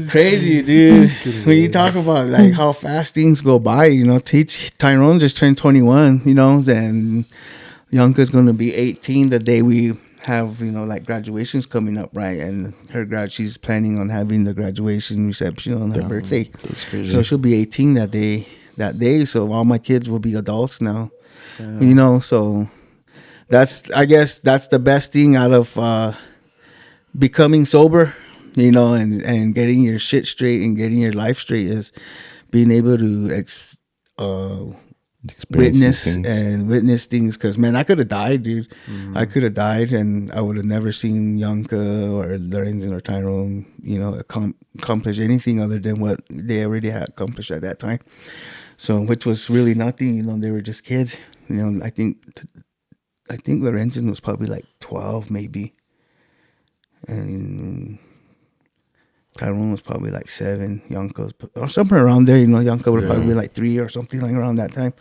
Crazy, dude. When you talk about like how fast things go by, Tyrone just turned 21, and Yonka's gonna be 18 the day we have, like graduations coming up, right? And she's planning on having the graduation reception on her birthday. That's crazy. So she'll be 18 that day. So all my kids will be adults now. So I guess that's the best thing out of becoming sober, and getting your shit straight and getting your life straight is being able to witness things. Because man, I could have died, dude. I could have died, and I would have never seen Yonka or Lorenzen or Tyrone, accomplish anything other than what they already had accomplished at that time. So, which was really nothing. They were just kids. I think Lorenzen was probably like 12, maybe, and Tyrone was probably like 7. Yonka or somewhere around there. Yonka would probably be like 3 or something like around that time.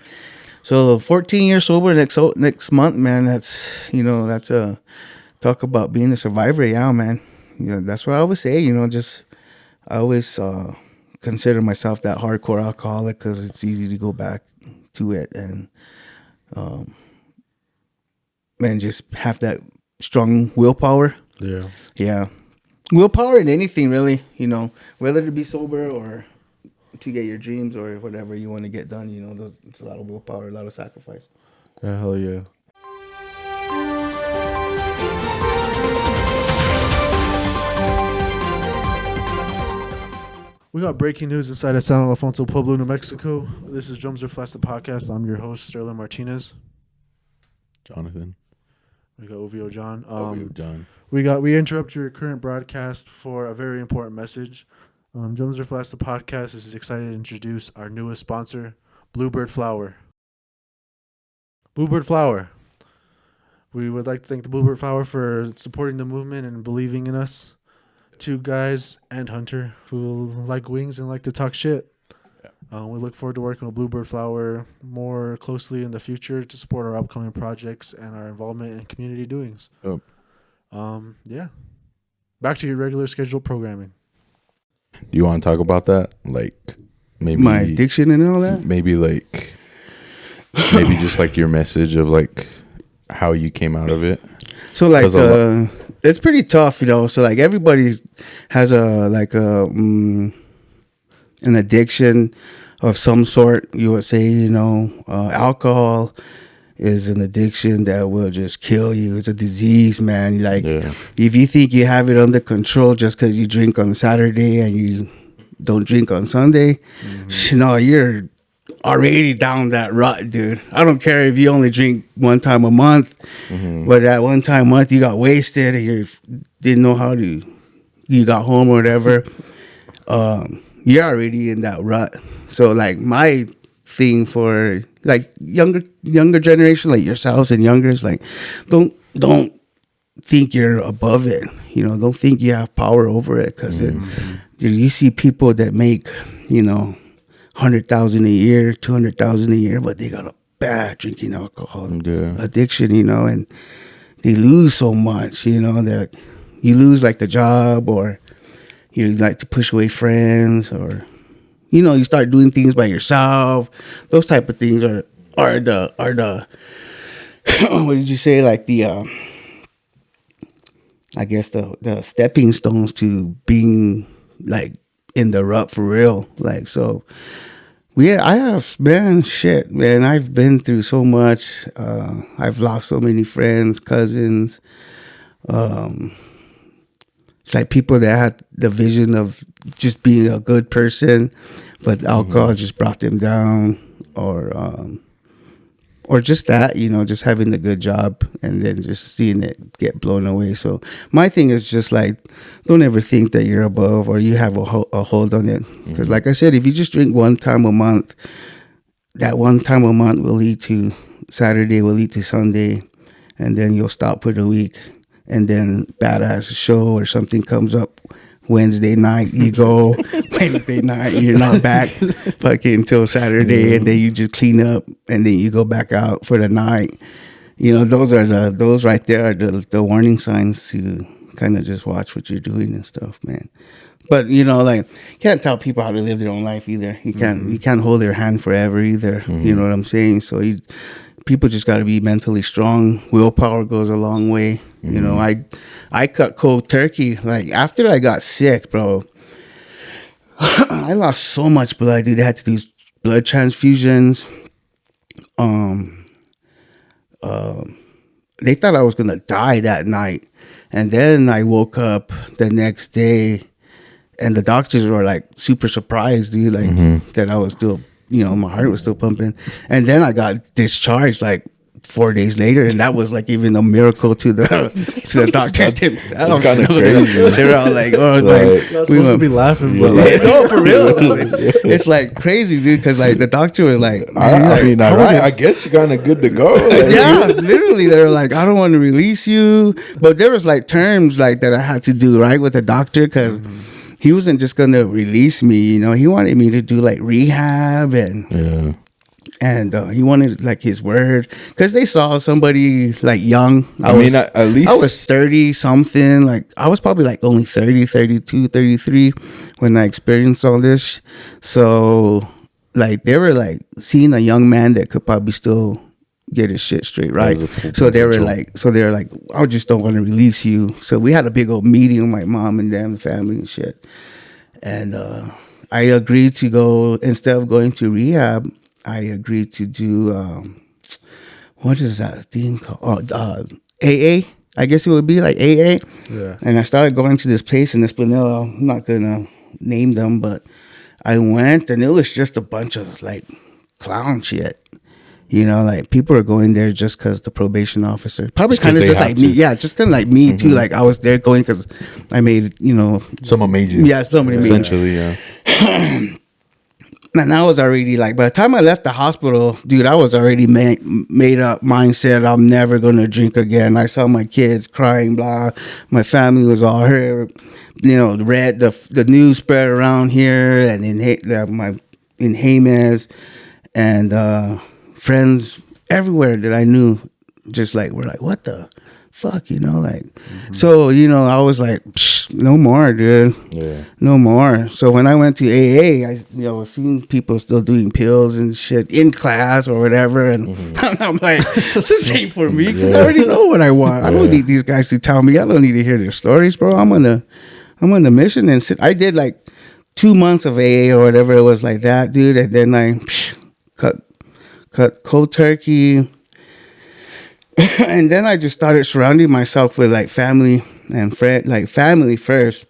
So 14 years sober next month, man. That's a talk about being a survivor. Yeah, man. That's what I always say. I always consider myself that hardcore alcoholic because it's easy to go back to it and just have that strong willpower. Yeah. Willpower in anything, really, whether to be sober or to get your dreams or whatever you want to get done, it's a lot of willpower, a lot of sacrifice. Hell yeah. We got breaking news inside of San Alfonso Pueblo, New Mexico. This is Drums Are Fast, the podcast. I'm your host, Sterling Martinez. Jonathan. We got OVO John. John. We interrupt your current broadcast for a very important message. Drums Are Fast, the podcast is excited to introduce our newest sponsor, Bluebird Flower. Bluebird Flower. We would like to thank the Bluebird Flower for supporting the movement and believing in us. 2 guys and Hunter who like wings and like to talk shit. We look forward to working with Bluebird Flower more closely in the future to support our upcoming projects and our involvement in community doings. Yeah. Back to your regular scheduled programming. Do you want to talk about that? Like maybe my addiction and all that? Maybe just like your message of like how you came out of it. So like it's pretty tough, So like everybody has an addiction of some sort. You would say, alcohol is an addiction that will just kill you. It's a disease, man. If you think you have it under control just because you drink on Saturday and you don't drink on Sunday, no, you're already down that rut, dude. I don't care if you only drink one time a month, but that one time a month you got wasted and you didn't know you got home or whatever. You're already in that rut. So like my thing for like younger generation like yourselves and younger is like don't think you're above it. Don't think you have power over it because you see people that make $100,000 a year, $200,000 a year, but they got a bad drinking alcohol addiction, and they lose so much, that you lose like the job, or you like to push away friends, or you start doing things by yourself. Those type of things are the what did you say, like the I guess the stepping stones to being like in the rut for real. Like, so I have, man, I've been through so much. I've lost so many friends, cousins. It's like people that had the vision of just being a good person, but alcohol just brought them down, or just that, just having the good job and then just seeing it get blown away. So my thing is just like, don't ever think that you're above or you have a hold on it. Because like I said, if you just drink one time a month, that one time a month will lead to Saturday, will lead to Sunday, and then you'll stop for the week. And then badass show or something comes up Wednesday night, you go Wednesday night, you're not back fucking until Saturday, and then you just clean up and then you go back out for the night. Those right there are the warning signs to kind of just watch what you're doing and stuff, man. But you know, like, you can't tell people how to live their own life either. You can't hold their hand forever either. You know what I'm saying? So people just got to be mentally strong. Willpower goes a long way. You know, I cut cold turkey. Like, after I got sick, bro, I lost so much blood, dude. I had to do blood transfusions. They thought I was gonna die that night, and then I woke up the next day, and the doctors were like super surprised, dude, like that I was still, you know, my heart was still pumping, and then I got discharged like 4 days later, and that was like even a miracle to the doctors themselves. It's kind of crazy. They were all like, "Oh, Like, Not supposed to be laughing, but Yeah. like, no, for real, though. It's like crazy, dude, because like the doctor was like, I mean, all right, I guess you're kind of good to go. Like, yeah, literally, they were like, I don't want to release you, but there was like terms like that I had to do right with the doctor, because he wasn't just gonna release me, you know. He wanted me to do like rehab, and he wanted like his word, because they saw somebody like young. I mean, at least I was 30 something, like I was probably like only 30, 32, 33 when I experienced all this. So like they were like seeing a young man that could probably still get his shit straight, right? So they were like, I just don't want to release you. So we had a big old meeting with my mom and them, family and shit. And I agreed to go, instead of going to rehab, I agreed to do what is that thing called? AA. I guess it would be like AA. yeah. And I started going to this place in Esplanade. I'm not gonna name them, but I went, and it was just a bunch of like clown shit. You know, like people are going there just because the probation officer, probably kind of just like me. Yeah, just kind of like me too. Like I was there going because I made, you know, someone made you. yeah, somebody made me. Essentially, yeah. And I was already like, by the time I left the hospital, dude, I was already made up mindset. I'm never going to drink again. I saw my kids crying, blah. My family was all hurt. You know, the news spread around here and in Jemez, and friends everywhere that I knew just like were like, what the fuck, you know, like. So, you know, I was like, no more, dude. Yeah. No more. So when I went to AA, I was seeing people still doing pills and shit in class or whatever, and I'm like, this ain't for me, because I already know what I want. I don't need these guys to tell me. I don't need to hear their stories, bro. I'm on the mission, and I did like 2 months of AA or whatever it was like that, dude, and then I cut cold turkey. And then I just started surrounding myself with like family and friend, like family first.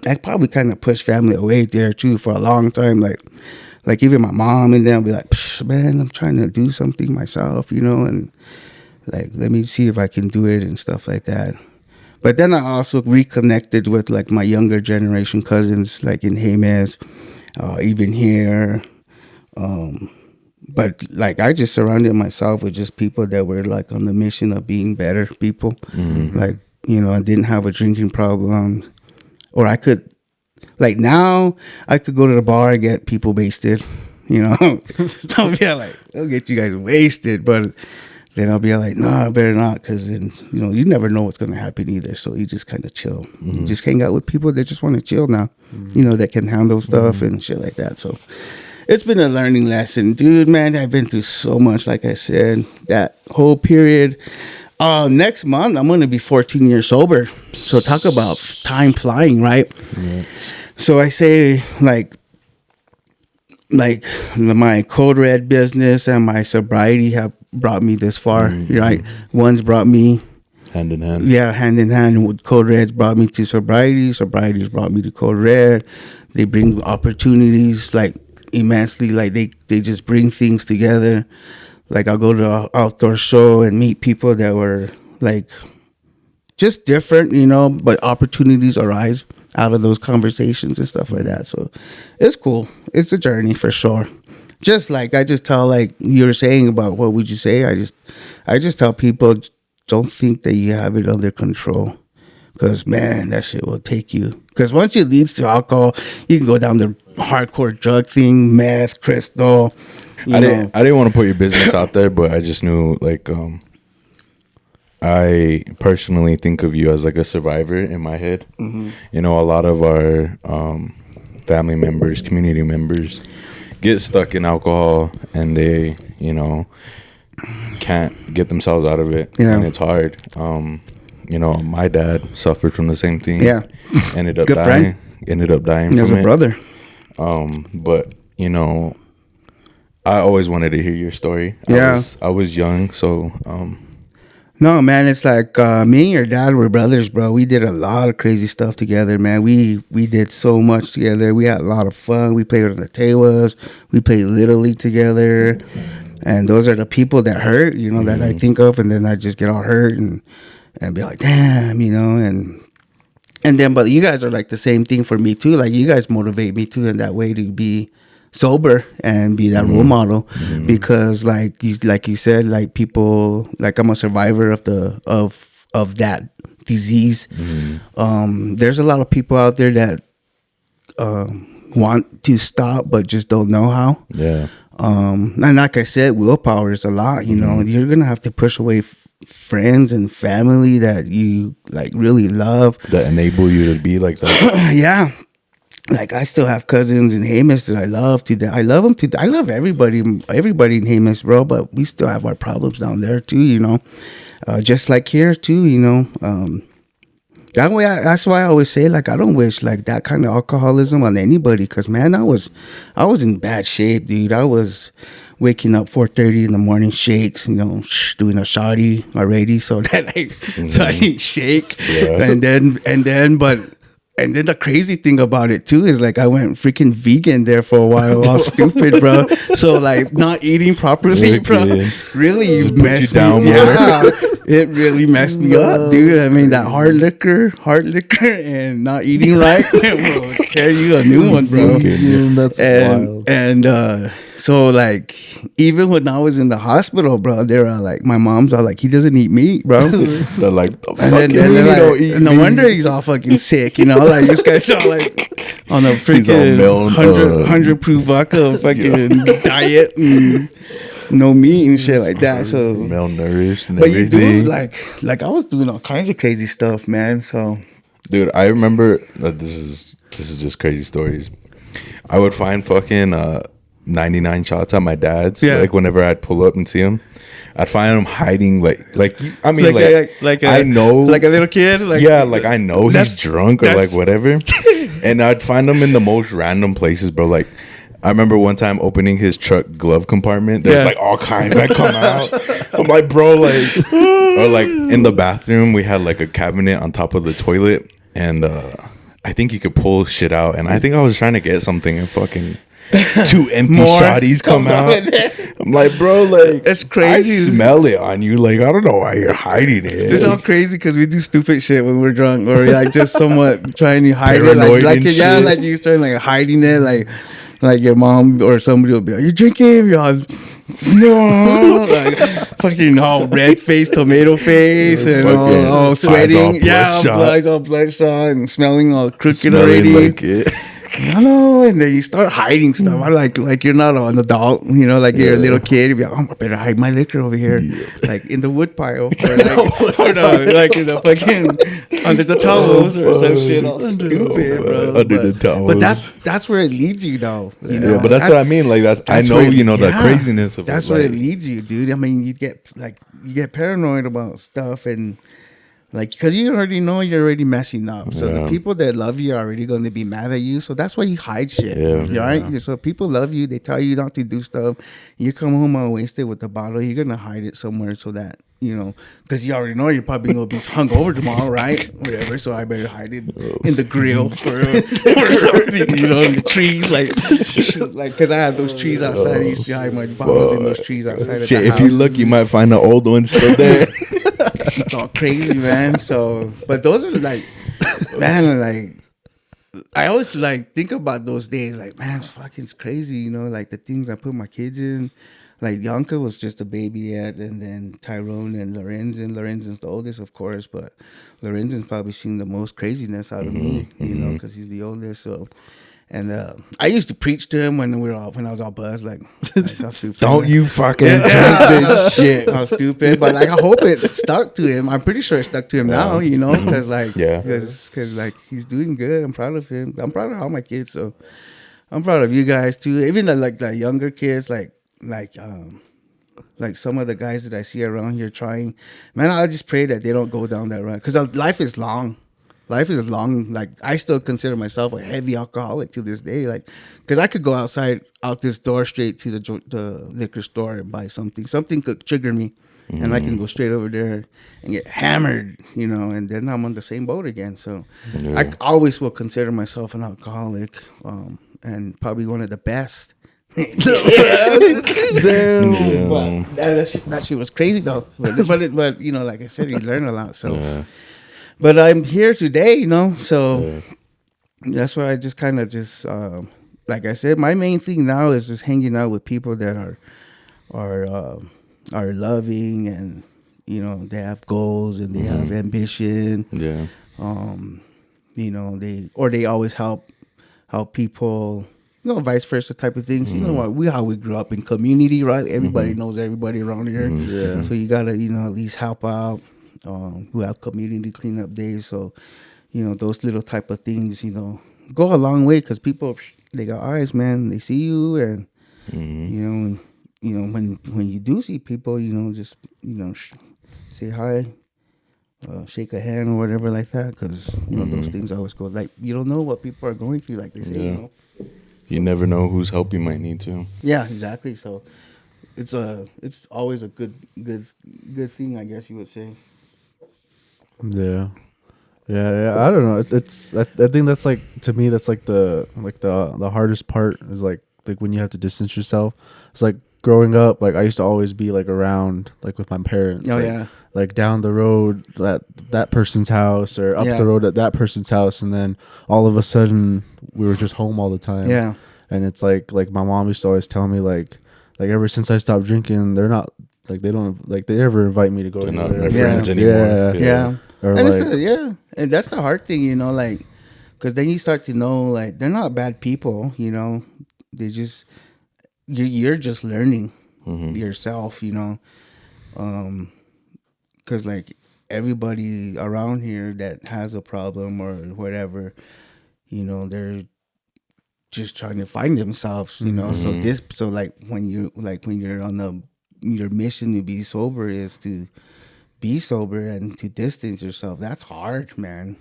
I probably kind of pushed family away there too for a long time. Like even my mom and them be like, man, I'm trying to do something myself, you know, and like, let me see if I can do it and stuff like that. But then I also reconnected with like my younger generation cousins, like in Jemez, even here. But like I just surrounded myself with just people that were like on the mission of being better people. Like, you know, I didn't have a drinking problem, or I could, like now I could go to the bar and get people wasted, you know. I'll be like, I'll get you guys wasted, but then I'll be like, no, I better not, because then, you know, you never know what's going to happen either. So you just kind of chill. You just hang out with people that just want to chill now, you know, that can handle stuff and shit like that. So it's been a learning lesson, dude, man. I've been through so much, like I said, that whole period. Next month, I'm going to be 14 years sober. So talk about time flying, right? Yeah. So I say, like my Code Red business and my sobriety have brought me this far, right? One's brought me hand in hand. Yeah, hand in hand. Code Red's brought me to sobriety. Sobriety's brought me to Code Red. They bring opportunities, like, immensely. Like they just bring things together. Like I'll go to an outdoor show and meet people that were like just different, you know, but opportunities arise out of those conversations and stuff like that. So it's cool. It's a journey for sure. Just like I just tell, like you were saying about what would you say, I just tell people, don't think that you have it under control, because man, that shit will take you. Because once it leads to alcohol, you can go down the hardcore drug thing, meth, crystal. I didn't want to put your business out there, but I just knew, like, I personally think of you as like a survivor in my head. Mm-hmm. You know, a lot of our family members, community members get stuck in alcohol and they, you know, can't get themselves out of it. Yeah. And it's hard. You know, my dad suffered from the same thing. Yeah. Ended up Good dying. friend. Ended up dying There's from a it. brother. But you know, I always wanted to hear your story. Yeah. I was young, so No, man, it's like me and your dad were brothers, bro. We did a lot of crazy stuff together, man. We did so much together. We had a lot of fun. We played on the tables. We played Little League together. And those are the people that hurt, you know, that I think of. And then I just get all hurt and be like, damn, you know. And then, but you guys are like the same thing for me, too. Like, you guys motivate me, too, in that way to be sober and be that role model, because like you said, like people, like I'm a survivor of that disease. There's a lot of people out there that want to stop but just don't know how. yeah. And like I said, willpower is a lot, you know. You're gonna have to push away friends and family that you like really love, That enable you to be like that. yeah. Like I still have cousins in Jemez that I love to death. I love them to. I love everybody in Jemez, bro. But we still have our problems down there too, you know. Just like here too, you know. That way, that's why I always say, like, I don't wish like that kind of alcoholism on anybody. Cause man, I was in bad shape, dude. I was waking up 4:30 in the morning, shakes, you know, doing a shoddy already, so that so I didn't shake, and then the crazy thing about it too is like I went freaking vegan there for a while, all stupid, bro. So like not eating properly, bro, really messed me down. Yeah, it really messed me up, dude. I mean that hard liquor, and not eating right will tear you a new one, bro. That's wild. And so like even when I was in the hospital, bro, they're like, my mom's all like, he doesn't eat meat, bro. They're like, And then they're like, no wonder he's all fucking sick, you know? Like, this guy's all like on a freaking 100 proof vodka fucking diet and no meat and shit like that. So, malnourished and but you everything. do like I was doing all kinds of crazy stuff, man. So, Dude, I remember that this is just crazy stories. I would find fucking 99 shots at my dad's. Yeah. Like whenever I'd pull up and see him, I'd find him hiding I mean I know like a little kid, like yeah, like I know he's drunk or like that's- whatever. And I'd find him in the most random places, bro. Like I remember one time opening his truck glove compartment. There's Yeah. like all kinds that come out. I'm like, bro, like, or like in the bathroom, we had like a cabinet on top of the toilet, and I think you could pull shit out. And I think I was trying to get something, and fucking 2 empty More shotties come comes out out. in there. I'm like, bro, like, It's crazy. I smell it on you. Like, I don't know why you're hiding it. It's all crazy because we do stupid shit when we're drunk, or like just somewhat trying to hide it, Paranoid like and yeah, shit. like you start like hiding it, like your mom or somebody will be like, "You drinking?" You're all, no, like fucking all red face, tomato face, and Fucking all eyes sweating, all yeah, bloodshot. all bloodshot and smelling all crooked Smelling already. like it. I know, and then you start hiding stuff. I like you're not an adult, you know, like you're a little kid. You'd be like, oh, I better hide my liquor over here, like in the wood pile, or like in the fucking under the towels or some shit, all stupid, bro. Under the towels. But that's where it leads you, though. You know? Yeah, but that's what I mean. Like I That's know, where- you know, the yeah, craziness of that's it. where Like, it leads you, dude. I mean, you get paranoid about stuff, and like, because you already know you're already messing up. So the Yeah. people that love you are already going to be mad at you. So that's why you hide shit. Yeah. Right? So people love you. They tell you not to do stuff. You come home all wasted with the bottle. You're going to hide it somewhere so that, you know, because you already know you're probably going to be hungover tomorrow, right? Whatever. So I better hide it in the grill or something, you know, in the trees. Like, because I have those trees outside. I used to hide my bottles in those trees outside of shit, the if house. you look, you might find the old one still there. It's all crazy, man. So, but those are like, man, like, I always like think about those days, like, man, fucking crazy, you know, like the things I put my kids in. Like Yanka was just a baby yet, and then Tyrone and Lorenzen. Lorenzen's the oldest, of course, but Lorenzen's probably seen the most craziness out of me, you know, because he's the oldest. So, And I used to preach to him when I was all buzzed, like, how stupid. Don't you fucking drink Yeah, this shit. how stupid. But like, I hope it stuck to him. I'm pretty sure it stuck to him now, you know, because like, Yeah. because like he's doing good. I'm proud of him. I'm proud of all my kids. So I'm proud of you guys too. Even the younger kids, like some of the guys that I see around here trying, man, I just pray that they don't go down that road because life is long. Life is long. Like, I still consider myself a heavy alcoholic to this day. Like, because I could go out this door straight to the liquor store and buy something. Something could trigger me, and I can go straight over there and get hammered, you know. And then I'm on the same boat again. So, I always will consider myself an alcoholic, and probably one of the best. Damn. But that shit was crazy though. But you know, like I said, you learn a lot. So. Yeah. But I'm here today, you know, so that's why I just kind of like I said, my main thing now is just hanging out with people that are loving, and you know, they have goals and they have ambition. Yeah. You know, they always help people. You know, vice versa type of things. You know what? How we grew up in community, right? Everybody knows everybody around here. Yeah. So you gotta, you know, at least help out. Who have community cleanup days. So, you know, those little type of things, you know, go a long way because people, they got eyes, man. They see you, and you know, when you do see people, you know, just say hi, shake a hand or whatever like that, because you know those things always go. Like, you don't know what people are going through, like they say, you know. You never know whose help you might need to. Yeah, exactly. So it's always a good thing, I guess you would say. Yeah. I don't know. I think that's like, to me, that's like the hardest part is like when you have to distance yourself. It's like growing up, like I used to always be like around, like with my parents. Oh, like, yeah. Like down the road at that person's house, or up the road at that person's house, and then all of a sudden we were just home all the time. Yeah. And it's like my mom used to always tell me like ever since I stopped drinking, they never invite me to go They're not anywhere. my friends anymore. Yeah. Or And like, and that's the hard thing, you know, like, because then you start to know, like, they're not bad people, you know, they just, you're just learning yourself, you know, because like everybody around here that has a problem or whatever, you know, they're just trying to find themselves, you know. So like when you're on your mission to be sober is to be sober and to distance yourself. That's hard, man.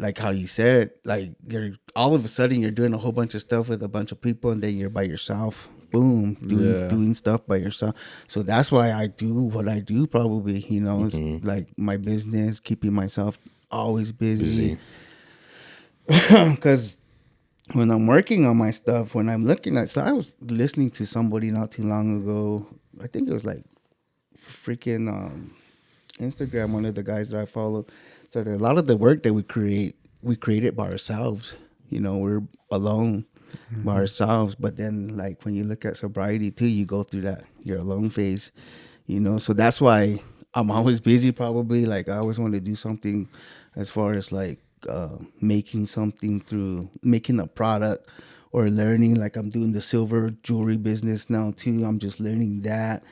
Like how you said, like you're all of a sudden you're doing a whole bunch of stuff with a bunch of people, and then you're by yourself. Boom, doing stuff by yourself. So that's why I do what I do. Probably, you know, it's like my business, keeping myself always busy. Because when I'm working on my stuff, when I'm looking at, so I was listening to somebody not too long ago. I think it was like freaking Instagram, one of the guys that I follow. So a lot of the work that we create it by ourselves. You know, we're alone by ourselves. But then, like, when you look at sobriety too, you go through that your alone phase. You know, so that's why I'm always busy. Probably, like, I always want to do something as far as like making something through making a product or learning. Like, I'm doing the silver jewelry business now too. I'm just learning that.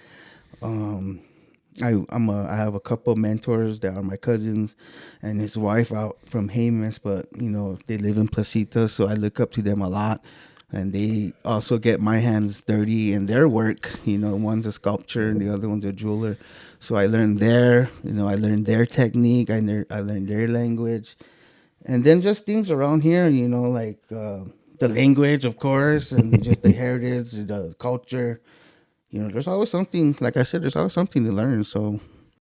I have a couple of mentors that are my cousins and his wife out from Jemez, but you know, they live in Placita, so I look up to them a lot, and they also get my hands dirty in their work. You know, one's a sculptor and the other one's a jeweler, so I learned I learned their technique, I learned their language, and then just things around here, you know, like the language, of course, and just the heritage, the culture. You know, there's always something, like I said, there's always something to learn. So